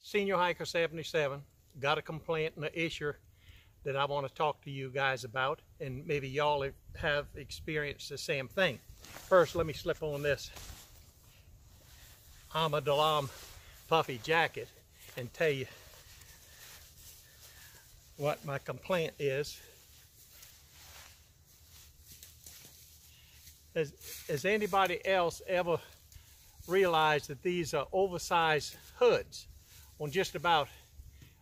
Senior Hiker 77. Got a complaint and an issue that I want to talk to you guys about, and maybe y'all have experienced the same thing. First, let me slip on this Ahmad Alam puffy jacket and tell you what my complaint is. Has anybody else ever realized that these are oversized hoods on just about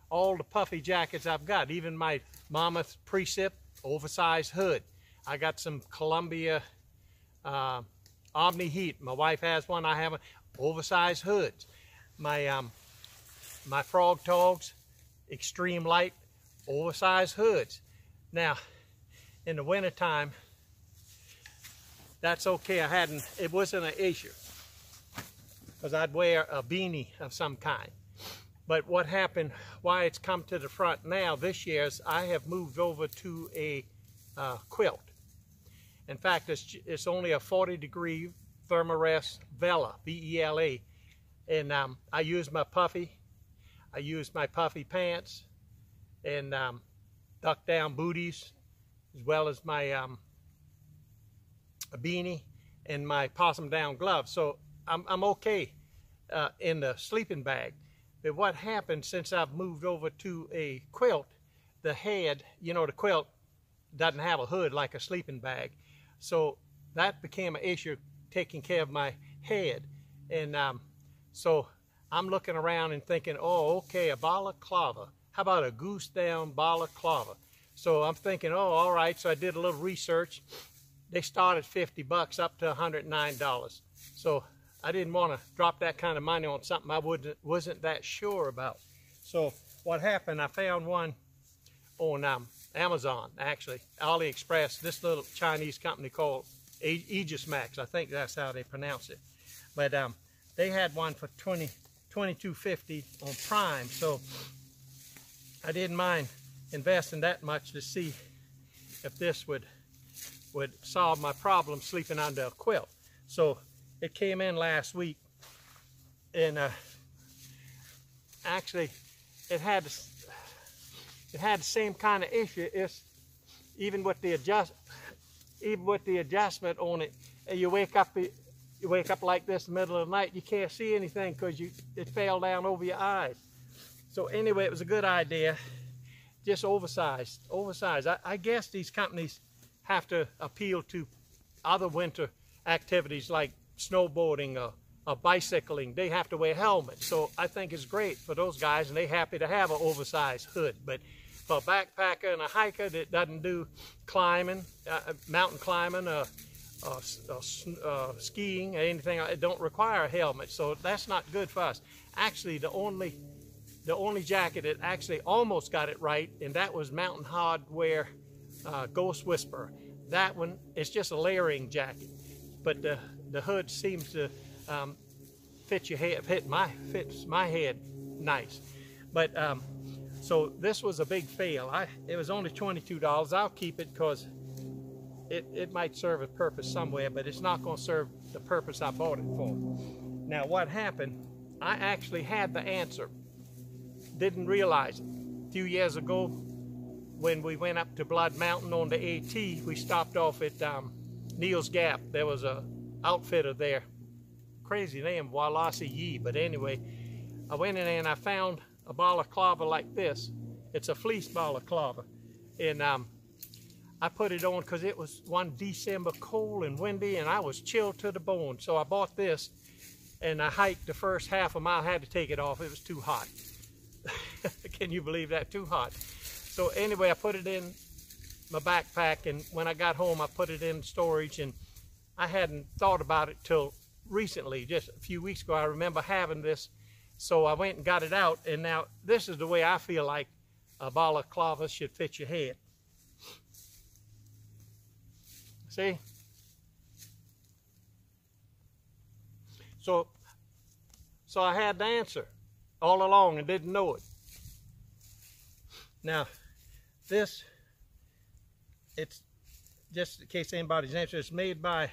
all the puffy jackets I've got? Even my Mammoth Precip oversized hood. I got some Columbia Omni Heat. My wife has one. I have an oversized hoods. My my Frog Togs Extreme Light oversized hoods. Now, in the wintertime, that's okay. It wasn't an issue because I'd wear a beanie of some kind. But what happened, why it's come to the front now this year, is I have moved over to a quilt. In fact, it's only a 40-degree Thermarest Vela, V-E-L-A. And I use my puffy. I use my puffy pants and duck down booties, as well as my a beanie and my possum down gloves. So I'm okay in the sleeping bag. But what happened since I've moved over to a quilt, the head, you know, the quilt doesn't have a hood like a sleeping bag. So that became an issue taking care of my head. And so I'm looking around and thinking, oh, okay, a balaclava. How about a goose down balaclava? So I'm thinking, oh, all right. So I did a little research. They start at $50 up to $109. So I didn't want to drop that kind of money on something I wasn't that sure about. So what happened, I found one on Amazon, actually, AliExpress, this little Chinese company called Aegis Max. I think that's how they pronounce it. But they had one for $22.50 on Prime. So I didn't mind investing that much to see if this would solve my problem sleeping under a quilt. So it came in last week, and actually it had the same kind of issue. It's even with the adjustment on it. You wake up like this in the middle of the night, you can't see anything because it fell down over your eyes. So anyway, it was a good idea. Just oversized. I guess these companies have to appeal to other winter activities like snowboarding or bicycling. They have to wear helmets. So I think it's great for those guys, and they're happy to have an oversized hood. But for a backpacker and a hiker that doesn't do climbing, mountain climbing, skiing, or anything, it don't require a helmet. So that's not good for us. Actually, the only jacket that actually almost got it right, and that was Mountain Hardwear Ghost Whisperer. That one, it's just a layering jacket, but the hood seems to fit your head, fits my head nice. But so this was a big fail. It was only $22. I'll keep it because it might serve a purpose somewhere, but it's not going to serve the purpose I bought it for. Now what happened, I actually had the answer. Didn't realize it. A few years ago, when we went up to Blood Mountain on the AT, we stopped off at Neal's Gap. There was a outfitter there, crazy name, Walasi Yi. But anyway, I went in there and I found a balaclava like this. It's a fleece balaclava, and I put it on because it was one December cold and windy, and I was chilled to the bone. So I bought this, and I hiked the first half a mile. I had to take it off. It was too hot. Can you believe that? Too hot. So anyway, I put it in my backpack, and when I got home, I put it in storage, and I hadn't thought about it till recently, just a few weeks ago. I remember having this, so I went and got it out, and now this is the way I feel like a balaclava should fit your head. See? So I had the answer all along and didn't know it. Now, it's just in case anybody's interested, it's made by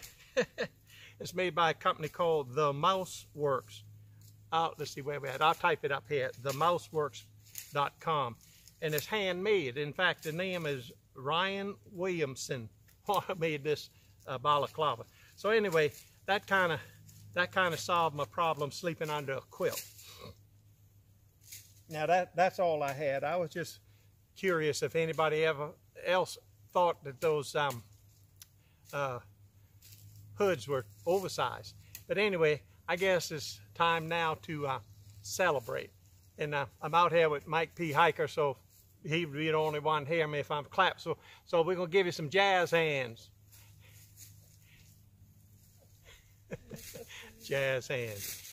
it's made by a company called The Mouse Works. let's see where we're at. I'll type it up here, themouseworks.com. And it's handmade. In fact, the name is Ryan Williamson made this balaclava. So anyway, that kind of solved my problem sleeping under a quilt. Now that's all I had. I was just curious if anybody else thought that those hoods were oversized. But anyway, I guess it's time now to celebrate. And I'm out here with Mike P. Hiker, so he would be the only one hear me if I'm clapped. So we're gonna give you some jazz hands. Jazz hands.